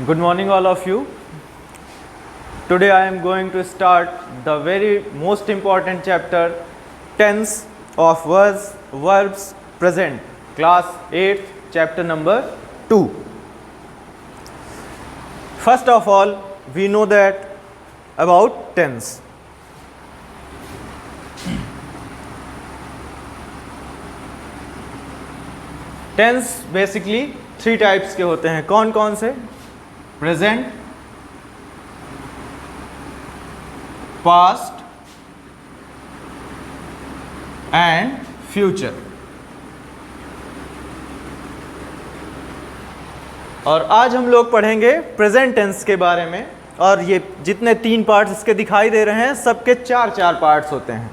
Good morning, all of you. Today I am going to start the very most important chapter, tense of verbs present, class 8th, chapter number 2. First of all, we know that about tense. Tense basically 3 types के होते हैं. कौन कौन से? Present, past and future. और आज हम लोग पढ़ेंगे प्रेजेंट टेंस के बारे में. और ये जितने 3 पार्ट्स इसके दिखाई दे रहे हैं, सबके 4 पार्ट्स होते हैं.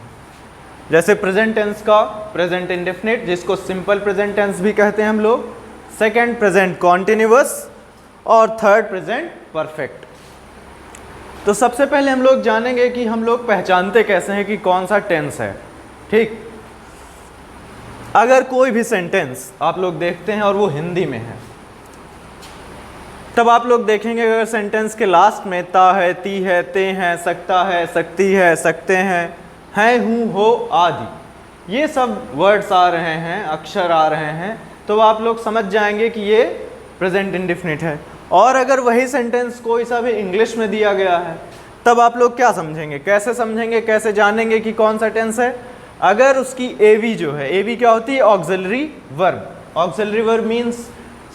जैसे प्रेजेंट टेंस का प्रेजेंट इंडेफिनिट, जिसको सिंपल प्रेजेंट टेंस भी कहते हैं हम लोग. सेकंड प्रेजेंट कॉन्टिन्यूअस और थर्ड प्रेजेंट परफेक्ट. तो सबसे पहले हम लोग जानेंगे कि हम लोग पहचानते कैसे हैं कि कौन सा टेंस है. ठीक, अगर कोई भी सेंटेंस आप लोग देखते हैं और वो हिंदी में है, तब आप लोग देखेंगे अगर सेंटेंस के लास्ट में ता है, ती है, ते हैं, सकता है, सकती है, सकते हैं, हूँ, हो आदि, ये सब वर्ड्स आ रहे हैं, अक्षर आ रहे हैं, तो आप लोग समझ जाएंगे कि ये प्रेजेंट इंडेफिनिट है. और अगर वही सेंटेंस कोई सा भी इंग्लिश में दिया गया है, तब आप लोग क्या समझेंगे, कैसे समझेंगे, कैसे जानेंगे कि कौन सा टेंस है? अगर उसकी एवी जो है, एवी क्या होती है? Auxiliary verb. Auxiliary verb means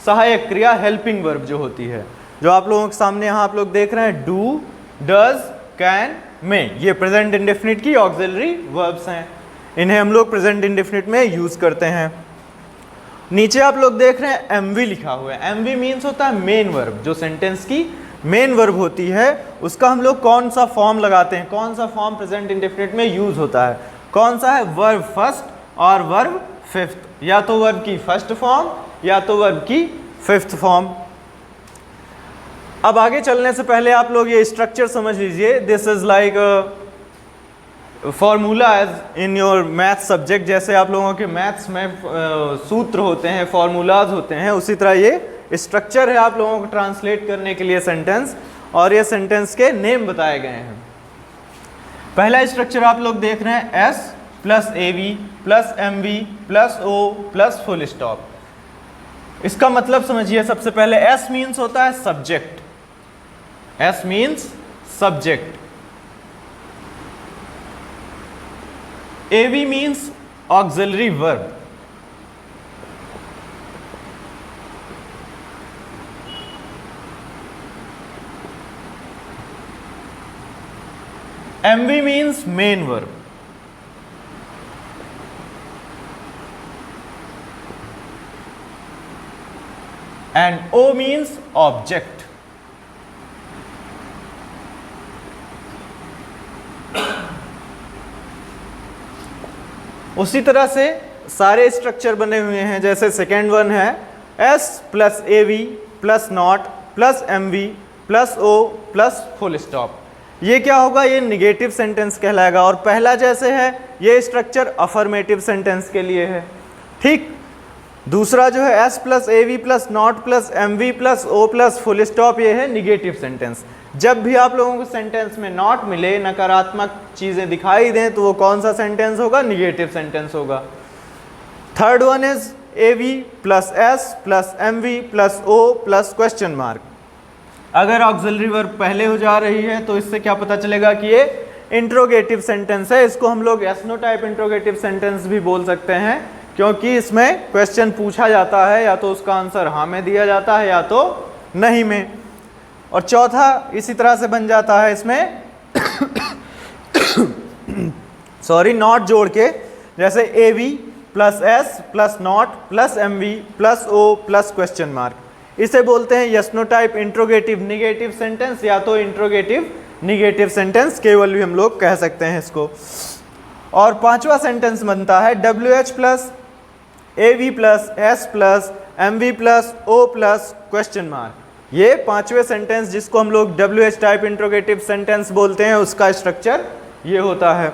सहायक क्रिया, हेल्पिंग वर्ब जो होती है, जो आप लोगों के सामने यहाँ आप लोग देख रहे हैं, डू, डज, कैन, में, ये प्रेजेंट इंडेफिनिट की ऑक्सिलरी वर्ब्स हैं. इन्हें हम लोग प्रेजेंट इंडेफिनिट में यूज करते हैं. नीचे आप लोग देख रहे हैं एमवी लिखा हुआ है. एमवी मीन्स होता है मेन वर्ब. जो सेंटेंस की मेन वर्ब होती है, उसका हम लोग कौन सा फॉर्म लगाते हैं, कौन सा फॉर्म प्रेजेंट इंडेफिनिट में यूज होता है? कौन सा है? वर्ब फर्स्ट और वर्ब फिफ्थ. या तो वर्ब की फर्स्ट फॉर्म या तो वर्ब की फिफ्थ फॉर्म. अब आगे चलने से पहले आप लोग ये स्ट्रक्चर समझ लीजिए. This is like formula as in your math subject. जैसे आप लोगों के मैथ्स में सूत्र होते हैं, फॉर्मूलाज होते हैं, उसी तरह ये स्ट्रक्चर है आप लोगों को ट्रांसलेट करने के लिए सेंटेंस. और ये सेंटेंस के नेम बताए गए हैं. पहला स्ट्रक्चर आप लोग देख रहे हैं, S plus A V plus M V plus O plus full stop. इसका मतलब समझिए. सबसे पहले एस मीन्स होता है subject. S means subject. AV means auxiliary verb. MV means main verb. And O means object. उसी तरह से सारे स्ट्रक्चर बने हुए हैं. जैसे सेकेंड वन है S plus A V plus not plus M V plus O plus full stop. ये क्या होगा? ये निगेटिव सेंटेंस कहलाएगा. और पहला जैसे है, ये स्ट्रक्चर अफर्मेटिव सेंटेंस के लिए है. ठीक, दूसरा जो है S plus A V plus not plus M V plus O plus full stop, ये है निगेटिव सेंटेंस. जब भी आप लोगों को सेंटेंस में नॉट मिले, नकारात्मक चीज़ें दिखाई दें, तो वो कौन सा सेंटेंस होगा? निगेटिव सेंटेंस होगा. Third one is A V plus S plus M V plus O plus question mark. अगर ऑक्सिलरी वर्ब पहले हो जा रही है, तो इससे क्या पता चलेगा कि ये इंट्रोगेटिव सेंटेंस है. इसको हम लोग एसनो टाइप इंट्रोगेटिव सेंटेंस भी बोल सकते हैं, क्योंकि इसमें क्वेश्चन पूछा जाता है, या तो उसका आंसर हाँ में दिया जाता है या तो नहीं में. और चौथा इसी तरह से बन जाता है इसमें सॉरी, नॉट जोड़ के. जैसे A V plus S plus not plus M V plus O plus question mark. इसे बोलते हैं yes no type interrogative negative sentence, या तो इंट्रोगेटिव निगेटिव सेंटेंस केवल भी हम लोग कह सकते हैं इसको. और पांचवा सेंटेंस बनता है W H plus A V plus S plus M V plus O plus question mark. ये पांचवें सेंटेंस, जिसको हम लोग W H type interrogative sentence बोलते हैं, उसका स्ट्रक्चर ये होता है.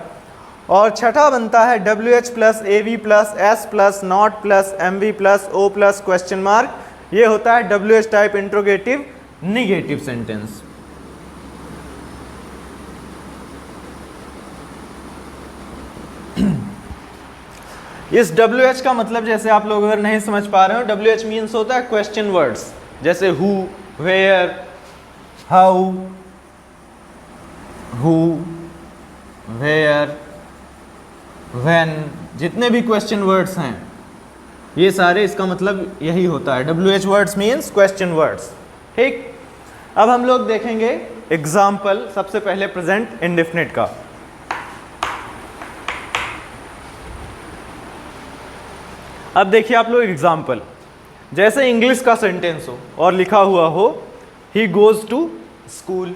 और छठा बनता है W H plus A V plus S plus not plus M V plus O plus question mark. ये होता है W H type interrogative negative sentence. इस WH का मतलब जैसे आप लोग अगर नहीं समझ पा रहे हो, WH मीन्स होता है क्वेश्चन वर्ड्स, जैसे who, where, how, who, where, when, जितने भी क्वेश्चन वर्ड्स हैं ये सारे इसका मतलब यही होता है। WH words means question words. ठीक, अब हम लोग देखेंगे एग्जाम्पल, सबसे पहले प्रेजेंट इंडेफिनिट का। अब देखिए आप लोग एग्जाम्पल, जैसे इंग्लिश का सेंटेंस हो और लिखा हुआ हो ही गोज टू स्कूल।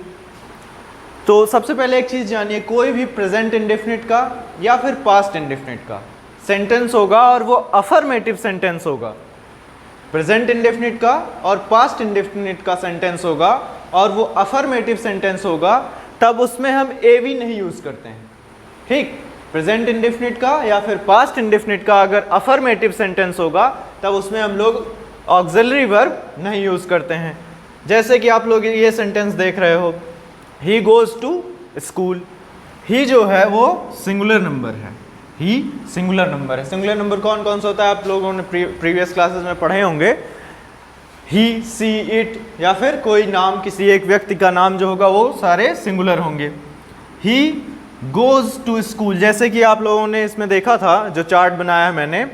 तो सबसे पहले एक चीज जानिए, कोई भी प्रेजेंट इंडेफिनिट का या फिर पास्ट इंडेफिनिट का सेंटेंस होगा और वो अफर्मेटिव सेंटेंस होगा। प्रेजेंट इंडेफिनिट का और पास्ट इंडेफिनिट का सेंटेंस होगा और वो अफर्मेटिव सेंटेंस होगा, तब उसमें हम एवी नहीं यूज करते हैं। ठीक, प्रेजेंट इंडेफिनिट का या फिर पास्ट इंडेफिनिट का अगर अफर्मेटिव सेंटेंस होगा तब उसमें हम लोग ऑक्सिलरी वर्ब नहीं यूज करते हैं। जैसे कि आप लोग ये सेंटेंस देख रहे हो, ही गोज टू स्कूल। ही जो है वो सिंगुलर नंबर है, ही सिंगुलर नंबर है। सिंगुलर नंबर कौन कौन सा होता है आप लोगों ने प्रीवियस क्लासेस में पढ़े होंगे। ही, सी, इट या फिर कोई नाम, किसी एक व्यक्ति का नाम जो होगा वो सारे सिंगुलर होंगे। ही गोज टू स्कूल, जैसे कि आप लोगों ने इसमें देखा था जो चार्ट बनाया है मैंने,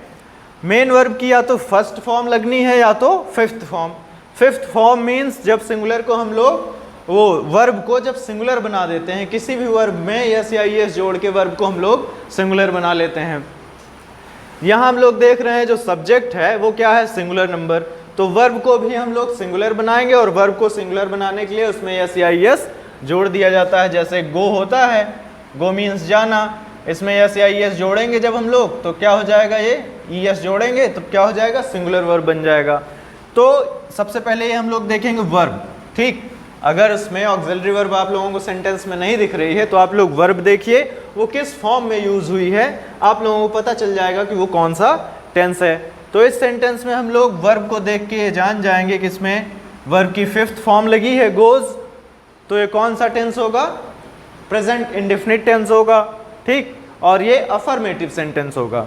मेन वर्ब की या तो फर्स्ट फॉर्म लगनी है या तो fifth form. Fifth form means जब सिंगुलर को हम लोग वो वर्ब को जब सिंगुलर बना देते हैं, किसी भी वर्ब में एस या ईएस जोड़ के वर्ब को हम लोग सिंगुलर बना लेते हैं। यहाँ हम लोग देख रहे हैं जो सब्जेक्ट है वो क्या है, सिंगुलर नंबर। तो वर्ब को भी हम लोग सिंगुलर बनाएंगे और वर्ब को सिंगुलर बनाने के लिए उसमें एस या ईएस जोड़ दिया जाता है। जैसे गो होता है, गो मीन्स जाना, इसमें एस या ईएस जोड़ेंगे जब हम लोग तो क्या हो जाएगा, ये ईएस जोड़ेंगे तो क्या हो जाएगा, सिंगुलर वर्ब बन जाएगा। तो सबसे पहले ये हम लोग देखेंगे वर्ब। ठीक, अगर उसमें ऑक्सिलरी वर्ब आप लोगों को सेंटेंस में नहीं दिख रही है तो आप लोग वर्ब देखिए वो किस फॉर्म में यूज हुई है, आप लोगों को पता चल जाएगा कि वो कौन सा टेंस है। तो इस सेंटेंस में हम लोग वर्ब को देख के जान जाएंगे कि इसमें वर्ब की फिफ्थ फॉर्म लगी है गोज, तो ये कौन सा टेंस होगा, प्रेजेंट इंडेफिनिट टेंस होगा। ठीक, और ये अफर्मेटिव सेंटेंस होगा।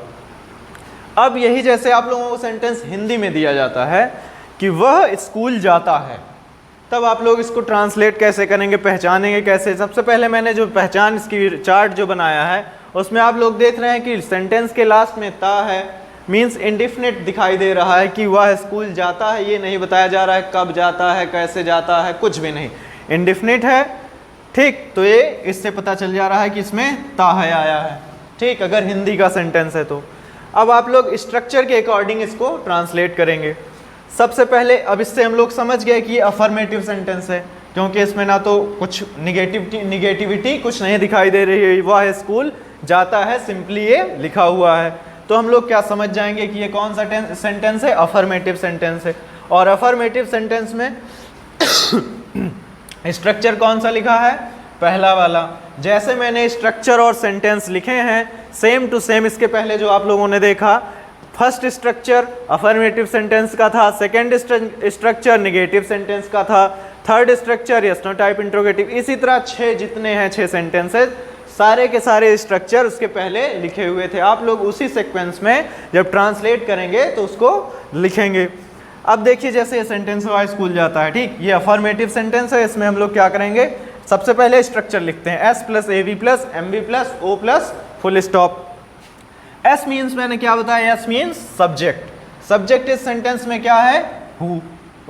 अब यही जैसे आप लोगों को सेंटेंस हिंदी में दिया जाता है कि वह स्कूल जाता है, तब आप लोग इसको ट्रांसलेट कैसे करेंगे, पहचानेंगे कैसे। सबसे पहले मैंने जो पहचान इसकी चार्ट जो बनाया है उसमें आप लोग देख रहे हैं कि सेंटेंस के लास्ट में ता है, मीन्स इंडिफिनिट दिखाई दे रहा है कि वह स्कूल जाता है। ये नहीं बताया जा रहा है कब जाता है, कैसे जाता है, कुछ भी नहीं, इंडिफिनिट है। ठीक, तो ये इससे पता चल जा रहा है कि इसमें ता है आया है। ठीक, अगर हिंदी का सेंटेंस है तो। अब आप लोग स्ट्रक्चर के अकॉर्डिंग इसको ट्रांसलेट करेंगे। सबसे पहले अब इससे हम लोग समझ गए कि ये अफर्मेटिव सेंटेंस है, क्योंकि इसमें ना तो कुछ निगेटिविटी कुछ नहीं दिखाई दे रही है, वह स्कूल जाता है, सिंपली ये लिखा हुआ है। तो हम लोग क्या समझ जाएंगे कि ये कौन सा सेंटेंस है, अफर्मेटिव सेंटेंस है। और अफर्मेटिव सेंटेंस में स्ट्रक्चर कौन सा लिखा है, पहला वाला। जैसे मैंने स्ट्रक्चर और सेंटेंस लिखे हैं सेम टू सेम इसके पहले जो आप लोगों ने देखा, फर्स्ट स्ट्रक्चर अफर्मेटिव सेंटेंस का था, सेकंड स्ट्रक्चर नेगेटिव सेंटेंस का था, third structure yes no type interrogative. इसी तरह 6 जितने हैं 6 सेंटेंसेस, सारे के सारे स्ट्रक्चर उसके पहले लिखे हुए थे। आप लोग उसी सीक्वेंस में जब ट्रांसलेट करेंगे तो उसको लिखेंगे। अब देखिए जैसे ये सेंटेंस हुआ स्कूल जाता है, ठीक, ये अफर्मेटिव सेंटेंस है। इसमें हम लोग क्या करेंगे, सबसे पहले स्ट्रक्चर लिखते हैं, S plus A V plus M B plus O plus full stop. S means मैंने क्या बताया, एस मीन्स सब्जेक्ट। सब्जेक्ट इस सेंटेंस में क्या है, हु।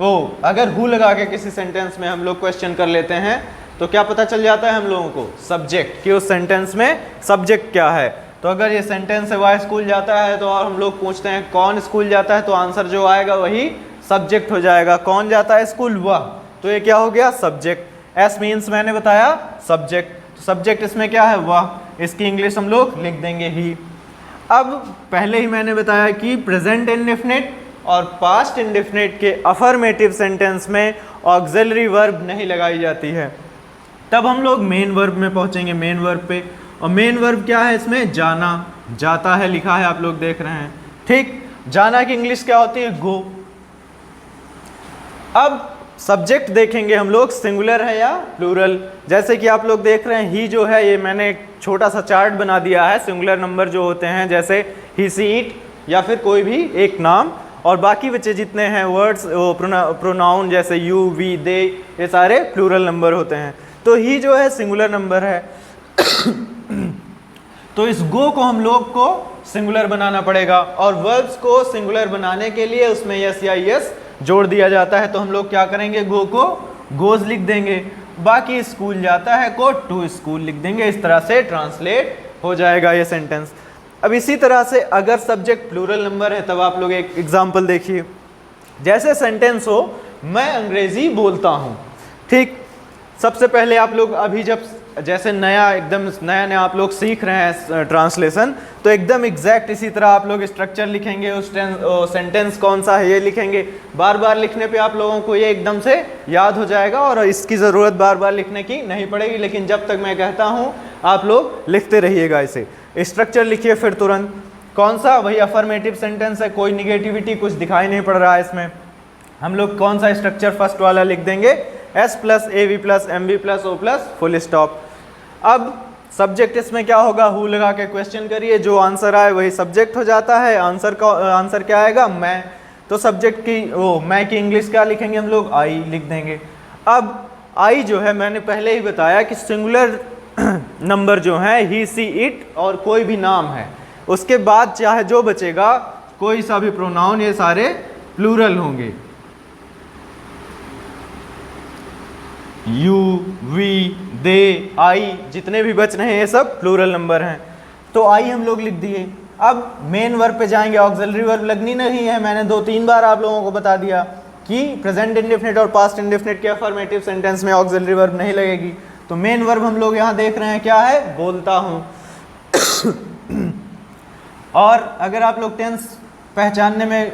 ओ अगर हु लगा के किसी सेंटेंस में हम लोग क्वेश्चन कर लेते हैं तो क्या पता चल जाता है हम लोगों को, सब्जेक्ट, कि उस सेंटेंस में सब्जेक्ट क्या है। तो अगर ये सेंटेंस है वह स्कूल जाता है तो हम लोग पूछते हैं कौन स्कूल जाता है, तो आंसर जो आएगा वही सब्जेक्ट हो जाएगा। कौन जाता है स्कूल, वह, तो ये क्या हो गया, सब्जेक्ट। एस मीन्स मैंने बताया सब्जेक्ट, तो सब्जेक्ट इसमें क्या है, वह। इसकी इंग्लिश हम लोग लिख देंगे ही। अब पहले ही मैंने बताया कि प्रेजेंट इंडेफिनिट और पास्ट इंडेफिनिट के अफर्मेटिव सेंटेंस में ऑक्सिलरी वर्ब नहीं लगाई जाती है। तब हम लोग मेन वर्ब में पहुंचेंगे, मेन वर्ब पे। और मेन वर्ब क्या है इसमें, जाना, जाता है लिखा है, आप लोग देख रहे हैं। ठीक, जाना की इंग्लिश क्या होती है, गो। अब सब्जेक्ट देखेंगे हम लोग सिंगुलर है या प्लूरल। जैसे कि आप लोग देख रहे हैं ही जो है, ये मैंने एक छोटा सा चार्ट बना दिया है। सिंगुलर नंबर जो होते हैं जैसे ही, सी, इट या फिर कोई भी एक नाम, और बाकी बचे जितने हैं वर्ड्स वो प्रोनाउन जैसे यू, वी, दे, ये सारे प्लूरल नंबर होते हैं। तो ही जो है सिंगुलर नंबर है। तो इस गो को हम लोग को सिंगुलर बनाना पड़ेगा, और वर्ब्स को सिंगुलर बनाने के लिए उसमें यस या यस जोड़ दिया जाता है। तो हम लोग क्या करेंगे, गो को गोज लिख देंगे, बाकी स्कूल जाता है को टू स्कूल लिख देंगे। इस तरह से ट्रांसलेट हो जाएगा ये सेंटेंस। अब इसी तरह से अगर सब्जेक्ट प्लूरल नंबर है तब आप लोग एक एग्जांपल देखिए। जैसे सेंटेंस हो, मैं अंग्रेजी बोलता हूँ, ठीक। सबसे पहले आप लोग अभी जब जैसे एकदम नया आप लोग सीख रहे हैं ट्रांसलेशन, तो एकदम एग्जैक्ट इसी तरह आप लोग स्ट्रक्चर लिखेंगे, उस सेंटेंस कौन सा है ये लिखेंगे। बार बार लिखने पे आप लोगों को ये एकदम से याद हो जाएगा और इसकी ज़रूरत बार बार लिखने की नहीं पड़ेगी। लेकिन जब तक मैं कहता हूँ आप लोग लिखते रहिएगा। इसे स्ट्रक्चर लिखिए फिर तुरंत। कौन सा, वही अफर्मेटिव सेंटेंस है, कोई निगेटिविटी कुछ दिखाई नहीं पड़ रहा है इसमें। हम लोग कौन सा स्ट्रक्चर फर्स्ट वाला लिख देंगे, S plus A V plus M V plus O plus full stop. अब सब्जेक्ट इसमें क्या होगा, हु लगा के क्वेश्चन करिए, जो आंसर आए वही सब्जेक्ट हो जाता है। आंसर क्या आएगा, मैं। तो सब्जेक्ट की मैं की इंग्लिश क्या लिखेंगे हम लोग, आई लिख देंगे। अब आई जो है मैंने पहले ही बताया कि सिंगुलर नंबर जो है ही, सी, इट और कोई भी नाम है, उसके बाद चाहे जो बचेगा कोई सा भी प्रोनाउन, ये सारे प्लूरल होंगे। यू, वी, दे, आई, जितने भी बच रहे हैं ये सब प्लूरल नंबर हैं। तो आई हम लोग लिख दिए। अब मेन वर्ब पे जाएंगे, ऑक्सिलरी वर्ब लगनी नहीं है। मैंने 2-3 बार आप लोगों को बता दिया कि प्रेजेंट इंडेफिनिट और पास्ट इंडेफिनिट के अफर्मेटिव सेंटेंस में ऑक्सिलरी वर्ब नहीं लगेगी। तो मेन वर्ब हम लोग यहाँ देख रहे हैं क्या है, बोलता हूँ। और अगर आप लोग टेंस पहचानने में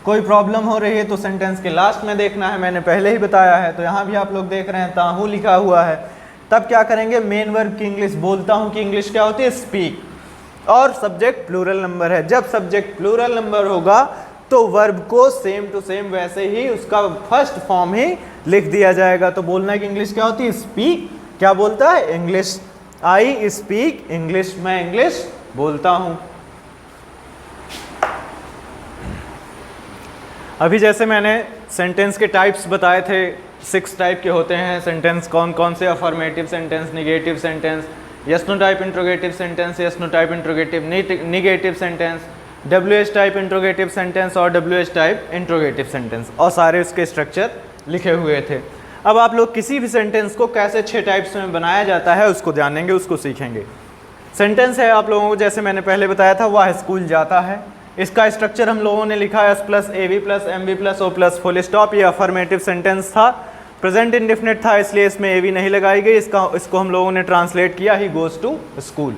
कोई प्रॉब्लम हो रही है तो सेंटेंस के लास्ट में देखना है, मैंने पहले ही बताया है। तो यहाँ भी आप लोग देख रहे हैं ताहू लिखा हुआ है। तब क्या करेंगे, मेन वर्ब की इंग्लिश, बोलता हूँ की इंग्लिश क्या होती है, स्पीक। और सब्जेक्ट प्लूरल नंबर है। जब सब्जेक्ट प्लूरल नंबर होगा तो वर्ब को सेम टू सेम वैसे ही उसका फर्स्ट फॉर्म ही लिख दिया जाएगा। तो बोलना की इंग्लिश क्या होती है, स्पीक। क्या बोलता है, इंग्लिश। आई स्पीक इंग्लिश, मैं इंग्लिश बोलता हूँ। अभी जैसे मैंने सेंटेंस के टाइप्स बताए थे, 6 टाइप के होते हैं सेंटेंस। कौन कौन से, affirmative sentence, negative sentence, yes no type interrogative sentence, yes no type interrogative negative sentence, WH type interrogative sentence और WH टाइप इंट्रोगेटिव सेंटेंस, और सारे उसके स्ट्रक्चर लिखे हुए थे। अब आप लोग किसी भी सेंटेंस को कैसे 6 टाइप्स में बनाया जाता है उसको जानेंगे, उसको सीखेंगे। सेंटेंस है आप लोगों को, जैसे मैंने पहले बताया था, वह स्कूल जाता है। इसका स्ट्रक्चर हम लोगों ने लिखा है S plus A V plus M V plus O plus full stop. ये अफर्मेटिव सेंटेंस था, प्रेजेंट इंडेफिनिट था, इसलिए इसमें ए वी नहीं लगाई गई। इसको हम लोगों ने ट्रांसलेट किया, ही गोज टू स्कूल।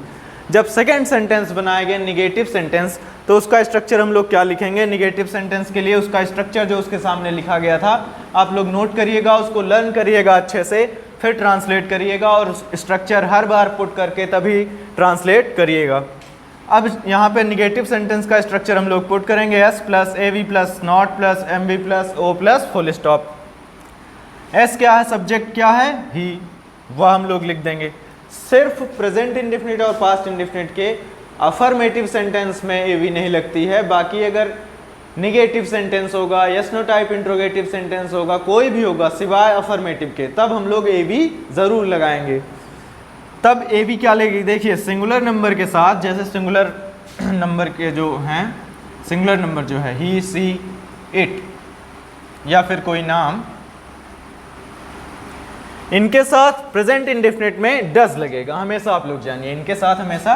जब सेकेंड सेंटेंस बनाएंगे निगेटिव सेंटेंस, तो उसका स्ट्रक्चर हम लोग क्या लिखेंगे, निगेटिव सेंटेंस के लिए उसका स्ट्रक्चर जो उसके सामने लिखा गया था आप लोग नोट करिएगा, उसको लर्न करिएगा अच्छे से, फिर ट्रांसलेट करिएगा और स्ट्रक्चर हर बार पुट करके तभी ट्रांसलेट करिएगा। अब यहाँ पे निगेटिव सेंटेंस का स्ट्रक्चर हम लोग पुट करेंगे, S plus A V plus not plus M V plus O plus full stop. S क्या है, सब्जेक्ट क्या है, ही, वह हम लोग लिख देंगे। सिर्फ प्रेजेंट इंडेफिनिट और पास्ट इंडेफिनिट के अफर्मेटिव सेंटेंस में ए वी नहीं लगती है। बाकी अगर निगेटिव सेंटेंस होगा, yes no type interrogative sentence होगा, कोई भी होगा सिवाय अफर्मेटिव के, तब हम लोग ए वी ज़रूर लगाएंगे। तब ए बी क्या लेगी, देखिए सिंगुलर नंबर के साथ, जैसे सिंगुलर नंबर के जो हैं, सिंगुलर नंबर जो है ही, सी, इट या फिर कोई नाम, इनके साथ प्रेजेंट इंडेफिनिट में डज लगेगा हमेशा। आप लोग जानिए, इनके साथ हमेशा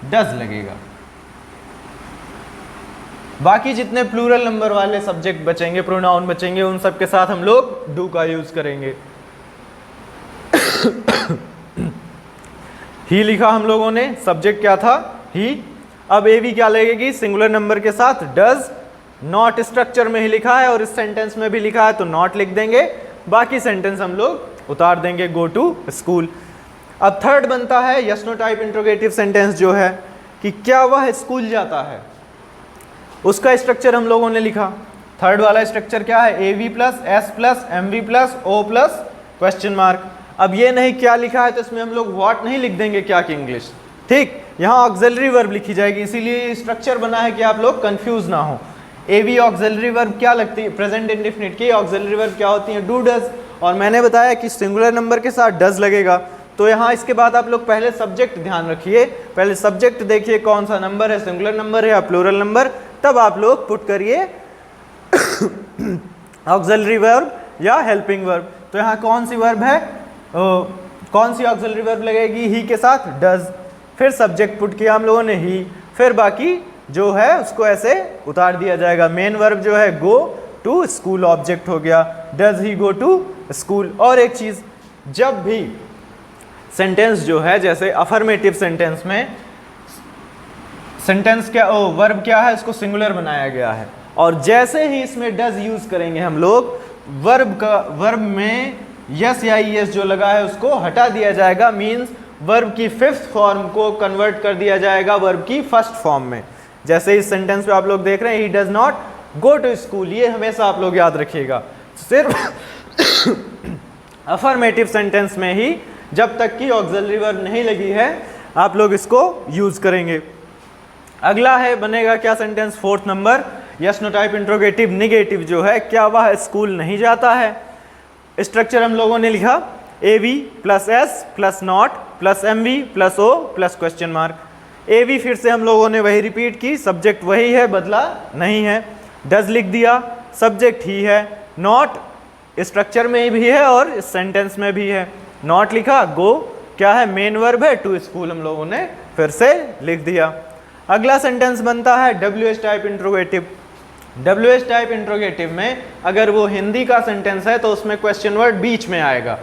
डज लगेगा। बाकी जितने प्लूरल नंबर वाले सब्जेक्ट बचेंगे, प्रोनाउन बचेंगे, उन सब के साथ हम लोग डू का यूज करेंगे। ही लिखा हम लोगों ने, सब्जेक्ट क्या था, ही। अब ए वी क्या लगेगी, सिंगुलर नंबर के साथ डज। नॉट स्ट्रक्चर में ही लिखा है और इस सेंटेंस में भी लिखा है तो नॉट लिख देंगे। बाकी सेंटेंस हम लोग उतार देंगे, गो टू स्कूल। अब थर्ड बनता है yes no type interrogative sentence, जो है कि क्या वह स्कूल जाता है, उसका स्ट्रक्चर हम लोगों ने लिखा थर्ड वाला स्ट्रक्चर क्या है, A V plus S plus M V plus O plus question mark. अब ये नहीं क्या लिखा है तो इसमें हम लोग व्हाट नहीं लिख देंगे क्या की इंग्लिश, ठीक, यहाँ ऑक्सिलरी वर्ब लिखी जाएगी, इसीलिए स्ट्रक्चर बना है कि आप लोग कंफ्यूज ना हो। ए वी ऑक्सिलरी वर्ब क्या लगती है, प्रेजेंट इंडेफिनिट की ऑक्सिलरी वर्ब क्या होती है, डू डज, और मैंने बताया कि सिंगुलर नंबर के साथ डज लगेगा। तो यहाँ इसके बाद आप लोग पहले सब्जेक्ट ध्यान रखिए, पहले सब्जेक्ट देखिए कौन सा नंबर है, सिंगुलर नंबर है या प्लूरल नंबर, तब आप लोग पुट करिए ऑक्सिलरी वर्ब या हेल्पिंग वर्ब। तो यहाँ कौन सी वर्ब है, कौन सी ऑक्सिलरी वर्ब लगेगी, ही के साथ डज, फिर सब्जेक्ट पुट किया हम लोगों ने ही, फिर बाकी जो है उसको ऐसे उतार दिया जाएगा। मेन वर्ब जो है गो टू स्कूल ऑब्जेक्ट हो गया, does he go to school. और एक चीज़, जब भी सेंटेंस जो है जैसे अफर्मेटिव सेंटेंस में सेंटेंस क्या वर्ब क्या है, इसको सिंगुलर बनाया गया है, और जैसे ही इसमें डज यूज करेंगे हम लोग, वर्ब में यस या ईएस जो लगा है उसको हटा दिया जाएगा, मींस वर्ब की फिफ्थ फॉर्म को कन्वर्ट कर दिया जाएगा वर्ब की फर्स्ट फॉर्म में। जैसे इस सेंटेंस पे आप लोग देख रहे हैं, he does not go to school, ये हमेशा आप लोग याद रखिएगा। सिर्फ अफर्मेटिव सेंटेंस में ही जब तक कि ऑक्सिलरी वर्ब नहीं लगी है आप लोग इसको यूज करेंगे। अगला है बनेगा क्या sentence, fourth number, yes no type interrogative negative जो है, क्या वह स्कूल नहीं जाता है। स्ट्रक्चर हम लोगों ने लिखा A V plus S plus not plus M V plus O plus question mark. A V फिर से हम लोगों ने वही रिपीट की, सब्जेक्ट वही है, बदला नहीं है। डज लिख दिया, सब्जेक्ट ही है। नॉट स्ट्रक्चर में भी है और इस सेंटेंस में भी है। नॉट लिखा, गो क्या है, मेन वर्ब है, टू स्कूल हम लोगों ने फिर से लिख दिया। अगला सेंटेंस बनता है W H type interrogative. W H type interrogative में अगर वो हिंदी का सेंटेंस है तो उसमें क्वेश्चन वर्ड बीच में आएगा,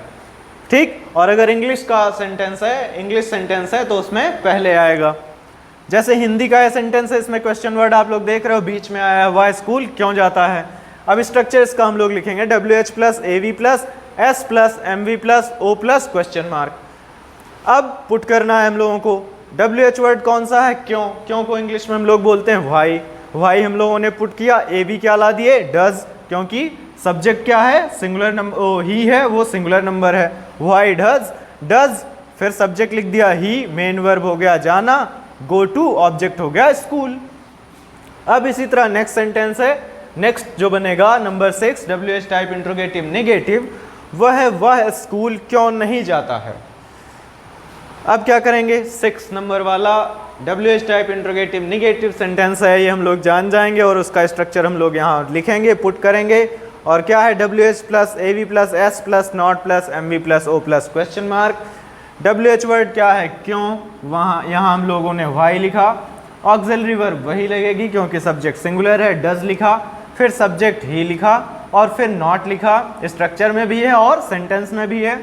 ठीक, और अगर इंग्लिश का सेंटेंस है, इंग्लिश सेंटेंस है तो उसमें पहले आएगा। जैसे हिंदी का ये सेंटेंस है, इसमें क्वेश्चन वर्ड आप लोग देख रहे हो बीच में आया है, वह स्कूल क्यों जाता है। अब स्ट्रक्चर इसका हम लोग लिखेंगे W H plus A V plus S plus M V plus O plus question mark. अब पुट करना है हम लोगों को, डब्ल्यू एच वर्ड कौन सा है, क्यों, क्यों को इंग्लिश में हम लोग बोलते हैं वाई। वाई हम लोगों ने पुट किया, ए वी क्या ला दिए, डज, क्योंकि सब्जेक्ट क्या है, सिंगुलर नंबर ही है, वो सिंगुलर नंबर है। वाई डज, डज फिर सब्जेक्ट लिख दिया ही, मेन वर्ब हो गया जाना, गो टू ऑब्जेक्ट हो गया स्कूल। अब इसी तरह नेक्स्ट सेंटेंस है, नेक्स्ट जो बनेगा number 6 W H type interrogative negative, वह स्कूल क्यों नहीं जाता है। अब क्या करेंगे, 6 नंबर वाला W H type interrogative negative sentence है, ये हम लोग जान जाएंगे और उसका स्ट्रक्चर हम लोग यहाँ लिखेंगे, पुट करेंगे। और क्या है, W H plus A V plus S plus not plus M V plus O plus question mark. W H word क्या है, क्यों, वहाँ यहाँ हम लोगों ने वाई लिखा। ऑक्सिलरी वर्ब वही लगेगी क्योंकि सब्जेक्ट सिंगुलर है, डज लिखा, फिर सब्जेक्ट ही लिखा और फिर नॉट लिखा, स्ट्रक्चर में भी है और सेंटेंस में भी है।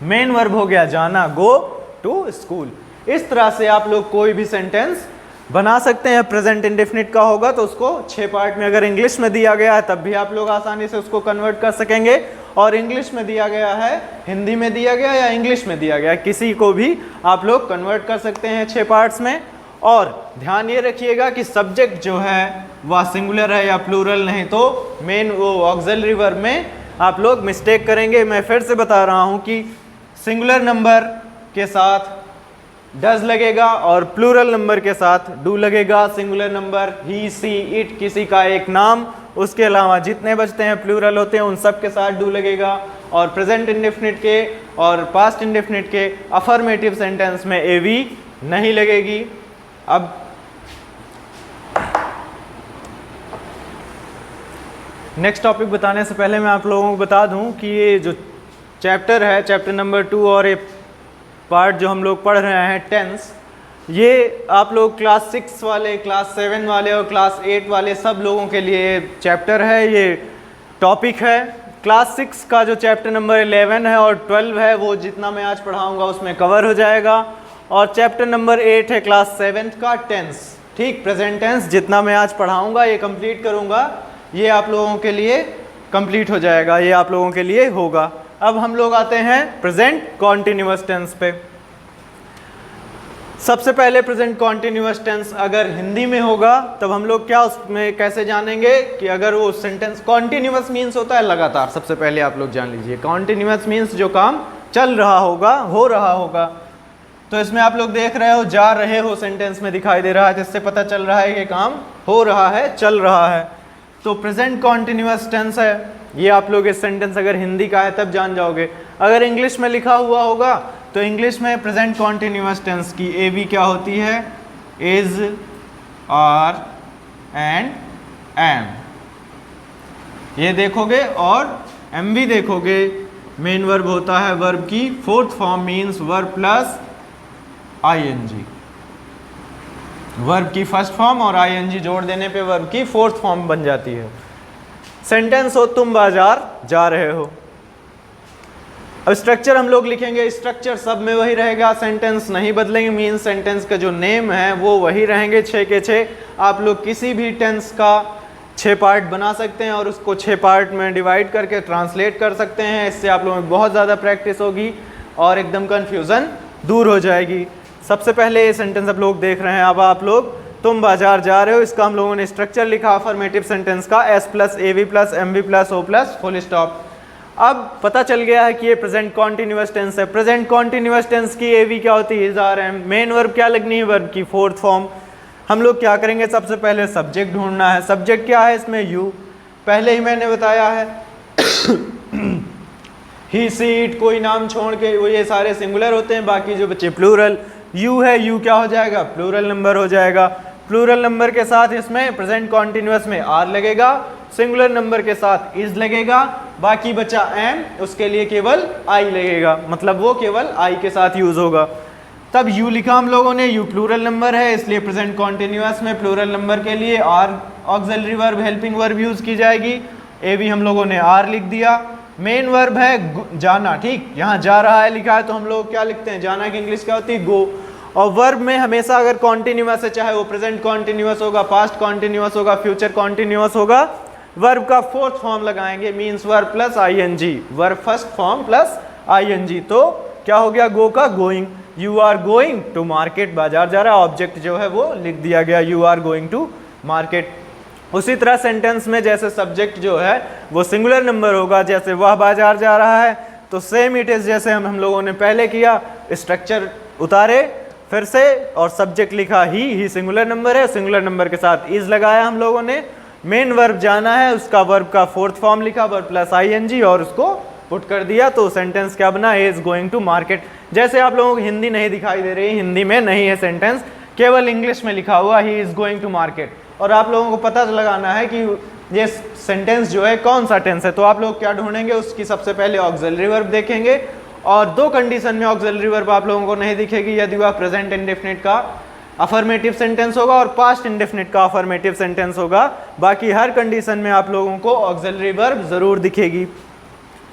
मेन वर्ब हो गया जाना, गो टू स्कूल। इस तरह से आप लोग कोई भी सेंटेंस बना सकते हैं। प्रेजेंट इंडेफिनिट का होगा तो उसको 6 पार्ट में, अगर इंग्लिश में दिया गया है तब भी आप लोग आसानी से उसको कन्वर्ट कर सकेंगे, और इंग्लिश में दिया गया है, हिंदी में दिया गया या इंग्लिश में दिया गया, किसी को भी आप लोग कन्वर्ट कर सकते हैं 6 पार्ट्स में। और ध्यान ये रखिएगा कि सब्जेक्ट जो है वह सिंगुलर है या प्लूरल, नहीं तो मेन वो ऑक्सिलरी वर्ब में आप लोग मिस्टेक करेंगे। मैं फिर से बता रहा हूँ कि सिंगुलर नंबर के साथ डज लगेगा और प्लूरल नंबर के साथ डू लगेगा। Singular number he, she, it, किसी का एक नाम, उसके अलावा जितने बचते हैं प्लूरल होते हैं उन सब के साथ डू लगेगा। और प्रेजेंट इंडेफिनिट के और पास्ट इंडेफिनिट के अफर्मेटिव सेंटेंस में ए वी नहीं लगेगी। अब नेक्स्ट टॉपिक बताने से पहले मैं आप लोगों को बता दूं कि ये जो चैप्टर है, चैप्टर नंबर 2 और ये पार्ट जो हम लोग पढ़ रहे हैं टेंस, ये आप लोग क्लास 6 वाले, क्लास 7 वाले और क्लास 8 वाले सब लोगों के लिए चैप्टर है, ये टॉपिक है। क्लास 6 का जो चैप्टर नंबर 11 है और 12 है वो जितना मैं आज पढ़ाऊंगा उसमें कवर हो जाएगा। और चैप्टर नंबर 8 है क्लास 7 का टेंस, ठीक, प्रेजेंट टेंस, जितना मैं आज पढ़ाऊंगा ये कंप्लीट करूंगा, ये आप लोगों के लिए कंप्लीट हो जाएगा, ये आप लोगों के लिए होगा। अब हम लोग आते हैं प्रेजेंट कॉन्टिन्यूअस टेंस पे। सबसे पहले प्रेजेंट कॉन्टिन्यूअस टेंस अगर हिंदी में होगा तब हम लोग क्या उसमें कैसे जानेंगे कि अगर वो सेंटेंस कॉन्टिन्यूअस मीन्स होता है लगातार। सबसे पहले आप लोग जान लीजिए कॉन्टिन्यूअस मीन्स जो काम चल रहा होगा, हो रहा होगा। तो इसमें आप लोग देख रहे हो जा रहे हो सेंटेंस में दिखाई दे रहा है, जिससे पता चल रहा है कि काम हो रहा है, चल रहा है। तो प्रेजेंट कॉन्टिन्यूअस टेंस है ये। आप लोग इस सेंटेंस अगर हिंदी का है तब जान जाओगे। अगर इंग्लिश में लिखा हुआ होगा तो इंग्लिश में प्रेजेंट कॉन्टिन्यूअस टेंस की एवी क्या होती है? इज, आर एंड एम, ये देखोगे। और एम भी देखोगे। मेन वर्ब होता है वर्ब की fourth form, means verb plus I N G. Verb की फर्स्ट फॉर्म और आईएनजी जोड़ देने पे वर्ब की फोर्थ फॉर्म बन जाती है। सेंटेंस हो तुम बाजार जा रहे हो। अब स्ट्रक्चर हम लोग लिखेंगे, स्ट्रक्चर सब में वही रहेगा, सेंटेंस नहीं बदलेंगे। मीन सेंटेंस का जो नेम है वो वही रहेंगे, 6 के 6। आप लोग किसी भी टेंस का 6 पार्ट बना सकते हैं और उसको 6 पार्ट में डिवाइड करके ट्रांसलेट कर सकते हैं। इससे आप लोगों में बहुत ज़्यादा प्रैक्टिस होगी और एकदम कन्फ्यूज़न दूर हो जाएगी। सबसे पहले ये सेंटेंस आप लोग देख रहे हैं। अब आप लोग तुम बाजार जा रहे हो, इसका हम लोगों ने स्ट्रक्चर लिखा अफर्मेटिव सेंटेंस का, S plus A V plus M V plus O plus full stop. अब पता चल गया है कि ये प्रेजेंट कॉन्टिन्यूअस टेंस है। प्रेजेंट कॉन्टिन्यूअस टेंस की एवी क्या होती है? Is, are, am. Main verb क्या लगनी है? वर्ब की फोर्थ फॉर्म। हम लोग क्या करेंगे? सबसे पहले सब्जेक्ट ढूंढना है। सब्जेक्ट क्या है इसमें? यू। पहले ही मैंने बताया है ही, सी, इट, कोई नाम छोड़ के वो ये सारे सिंगुलर होते हैं, बाकी जो बच्चे प्लूरल। यू है, यू क्या हो जाएगा? प्लूरल नंबर हो जाएगा। प्लूरल नंबर के साथ इसमें प्रेजेंट कॉन्टिन्यूअस में आर लगेगा, सिंगुलर नंबर के साथ इज लगेगा, बाकी बचा एम, उसके लिए केवल आई लगेगा, मतलब वो केवल आई के साथ यूज होगा। तब यू लिखा हम लोगों ने, यू प्लूरल नंबर है इसलिए प्रेजेंट कॉन्टिन्यूअस में प्लूरल नंबर के लिए are auxiliary verb, helping verb use की जाएगी। ए भी हम लोगों ने आर लिख दिया। मेन वर्ब है जाना, ठीक, यहाँ जा रहा है लिखा है तो हम लोग क्या लिखते हैं? जाना की इंग्लिश क्या होती है? गो। और वर्ब में हमेशा अगर कॉन्टिन्यूअस है, चाहे वो प्रेजेंट कॉन्टिन्यूअस होगा, पास्ट कॉन्टिन्यूअस होगा, फ्यूचर कॉन्टिन्यूअस होगा, वर्ब का फोर्थ फॉर्म लगाएंगे, means verb plus I N G. Verb first form plus I N G, तो क्या हो गया? गो का going. You are going to market, बाजार जा रहा है, ऑब्जेक्ट जो है वो लिख दिया गया, you are going to market. उसी तरह सेंटेंस में जैसे सब्जेक्ट जो है वो सिंगुलर नंबर होगा, जैसे वह बाजार जा रहा है, तो सेम इट इज जैसे हम लोगों ने पहले किया, स्ट्रक्चर उतारे फिर से और सब्जेक्ट लिखा ही सिंगुलर नंबर है, सिंगुलर नंबर के साथ इज लगाया हम लोगों ने। मेन वर्ब जाना है, उसका वर्ब का फोर्थ फॉर्म लिखा, वर्ब प्लस आईएनजी, और उसको पुट कर दिया, तो सेंटेंस क्या बना? Is going to market. जैसे आप लोगों को हिंदी नहीं दिखाई दे रही, हिंदी में नहीं है सेंटेंस, केवल इंग्लिश में लिखा हुआ he is going to market, और आप लोगों को पता लगाना है कि ये सेंटेंस जो है कौन सा टेंस है। तो आप लोग क्या ढूंढेंगे? उसकी सबसे पहले ऑक्सिलरी वर्ब देखेंगे, और 2 कंडीशन में ऑक्सिलरी वर्ब आप लोगों को नहीं दिखेगी, यदि वह प्रेजेंट इंडेफिनिट का अफर्मेटिव सेंटेंस होगा और पास्ट इंडेफिनिट का अफर्मेटिव सेंटेंस होगा। बाकी हर कंडीशन में आप लोगों को ऑक्सिलरी वर्ब जरूर दिखेगी।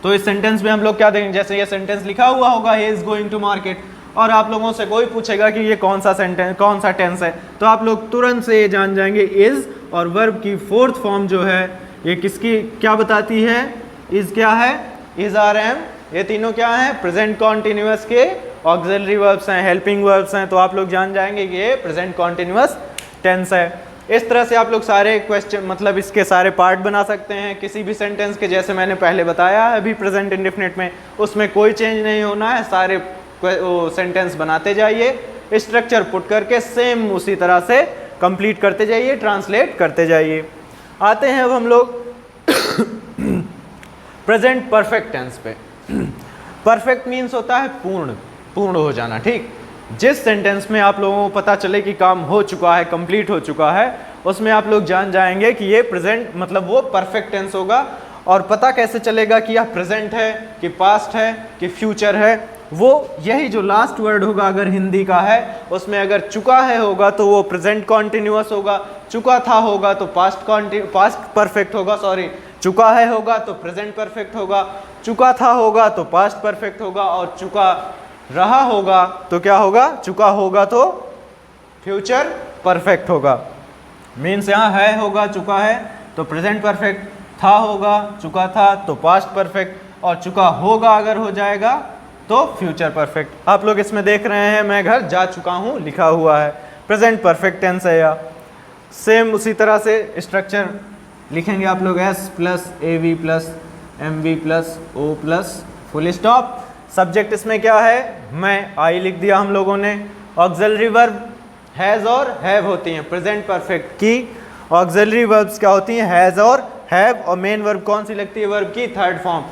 तो इस सेंटेंस में हम लोग क्या देखेंगे? जैसे ये सेंटेंस लिखा हुआ होगा he is going to market, और आप लोगों से कोई पूछेगा कि ये कौन सा सेंटेंस, कौन सा टेंस है, तो आप लोग तुरंत से ये जान जाएंगे इज, और वर्ब की फोर्थ फॉर्म जो है ये किसकी क्या बताती है? इज क्या है? इज, आर, एम, ये तीनों क्या हैं? प्रेजेंट कॉन्टिन्यूअस के ऑक्सिलरी वर्ब्स हैं, हेल्पिंग वर्ब्स हैं, तो आप लोग जान जाएंगे कि ये प्रेजेंट कॉन्टिन्यूअस टेंस है। इस तरह से आप लोग सारे क्वेश्चन, मतलब इसके सारे पार्ट बना सकते हैं किसी भी सेंटेंस के, जैसे मैंने पहले बताया है अभी प्रेजेंट इंडेफिनिट में, उसमें कोई चेंज नहीं होना है, सारे सेंटेंस बनाते जाइए, स्ट्रक्चर पुट करके सेम उसी तरह से कंप्लीट करते जाइए, ट्रांसलेट करते जाइए। आते हैं अब हम लोग प्रेजेंट परफेक्ट टेंस पे। परफेक्ट मीन्स होता है पूर्ण, पूर्ण हो जाना, ठीक। जिस सेंटेंस में आप लोगों को पता चले कि काम हो चुका है, कंप्लीट हो चुका है, उसमें आप लोग जान जाएंगे कि ये प्रेजेंट, मतलब वो परफेक्ट टेंस होगा। और पता कैसे चलेगा कि यह प्रेजेंट है कि पास्ट है कि फ्यूचर है? वो यही जो लास्ट वर्ड होगा अगर हिंदी का है, उसमें अगर चुका है होगा तो वो प्रेजेंट कॉन्टिन्यूअस होगा, चुका था होगा तो पास्ट परफेक्ट होगा, सॉरी, चुका है होगा तो प्रेजेंट परफेक्ट होगा, चुका था होगा तो पास्ट परफेक्ट होगा, और चुका रहा होगा तो क्या होगा? चुका होगा तो फ्यूचर परफेक्ट होगा। मीन्स यहाँ है होगा, चुका है तो प्रेजेंट परफेक्ट, था होगा, चुका था तो पास्ट परफेक्ट, और चुका होगा अगर हो जाएगा तो फ्यूचर परफेक्ट। आप लोग इसमें देख रहे हैं मैं घर जा चुका हूँ लिखा हुआ है, प्रेजेंट परफेक्ट टेंस है। या सेम उसी तरह से स्ट्रक्चर लिखेंगे आप लोग, S plus A V plus M V plus O plus full stop. Subject इसमें क्या है, मैं, आई लिख दिया हम लोगों ने। ऑक्सिलरी वर्ब हैज़ और हैव होती हैं प्रेजेंट परफेक्ट की। ऑक्सिलरी वर्ब्स क्या होती हैं, हैज़ और हैव। और मेन वर्ब कौन सी लगती है वर्ब की, थर्ड फॉर्म।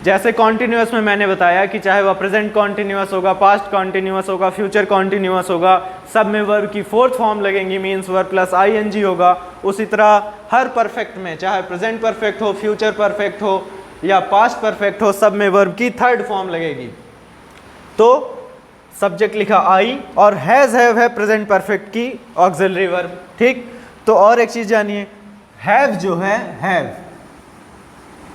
जैसे कॉन्टिन्यूअस में मैंने बताया कि चाहे वह प्रेजेंट कॉन्टिन्यूअस होगा, पास्ट कॉन्टिन्यूअस होगा, फ्यूचर कॉन्टिन्यूअस होगा, सब में वर्ब की फोर्थ फॉर्म लगेंगी, मीन्स वर्ब प्लस आईएनजी होगा। उसी तरह हर परफेक्ट में, चाहे प्रेजेंट परफेक्ट हो, फ्यूचर परफेक्ट हो या पास्ट परफेक्ट हो, सब में वर्ब की थर्ड फॉर्म लगेगी। तो सब्जेक्ट लिखा आई और हैज़ हैव है प्रेजेंट परफेक्ट की ऑक्सिलरी वर्ब। ठीक, तो और एक चीज जानिए, हैव जो है, हैव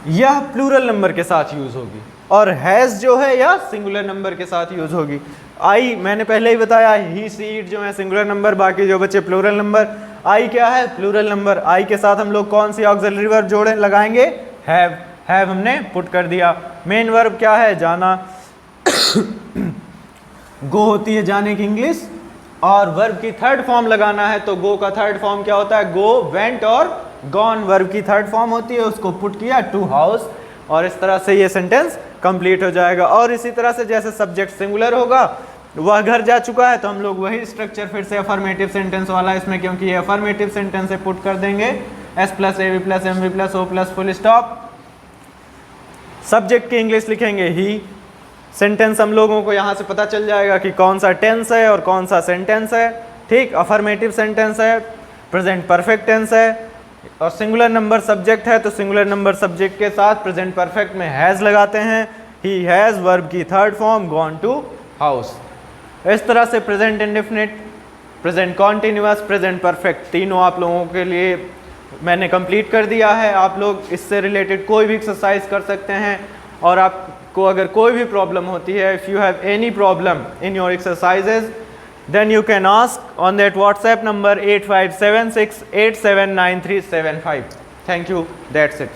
यह प्लूरल नंबर के साथ यूज होगी और हैज़ जो है यह सिंगुलर नंबर के साथ यूज होगी। आई मैंने पहले ही बताया, ही सी इट जो है सिंगुलर नंबर, बाकी जो बचे प्लूरल नंबर। आई क्या है, प्लूरल नंबर। आई के साथ हम लोग कौन सी ऑक्सिलरी वर्ब जोड़े लगाएंगे, हैव। हैव हमने पुट कर दिया। मेन वर्ब क्या है, जाना। गो होती है जाने की इंग्लिश, और वर्ब की थर्ड फॉर्म लगाना है तो गो का थर्ड फॉर्म क्या होता है, गो, वेंट और गॉन वर्ब की थर्ड फॉर्म होती है, उसको पुट किया टू हाउस, और इस तरह से ये सेंटेंस कंप्लीट हो जाएगा। और इसी तरह से जैसे सब्जेक्ट सिंगुलर होगा, वह घर जा चुका है, तो हम लोग वही स्ट्रक्चर फिर से अफर्मेटिव सेंटेंस वाला इसमें, क्योंकि ये अफर्मेटिव सेंटेंस है, पुट कर देंगे S plus A V plus M V plus O plus full stop. Subject की इंग्लिश लिखेंगे ही। सेंटेंस हम लोगों को यहाँ से पता चल जाएगा कि कौन सा टेंस है और कौन सा सेंटेंस है। ठीक, अफर्मेटिव सेंटेंस है, प्रेजेंट परफेक्ट टेंस है, और सिंगुलर नंबर सब्जेक्ट है तो सिंगुलर नंबर सब्जेक्ट के साथ प्रेजेंट परफेक्ट में हैज़ लगाते हैं। ही हैज़ वर्ब की third form, gone to house. इस तरह से present indefinite, present continuous, present perfect, तीनों आप लोगों के लिए मैंने कंप्लीट कर दिया है। आप लोग इससे रिलेटेड कोई भी एक्सरसाइज कर सकते हैं, और आपको अगर कोई भी प्रॉब्लम होती है, if you have any problem in your exercises, then you can ask on that WhatsApp number 8576879375. Thank you. That's it.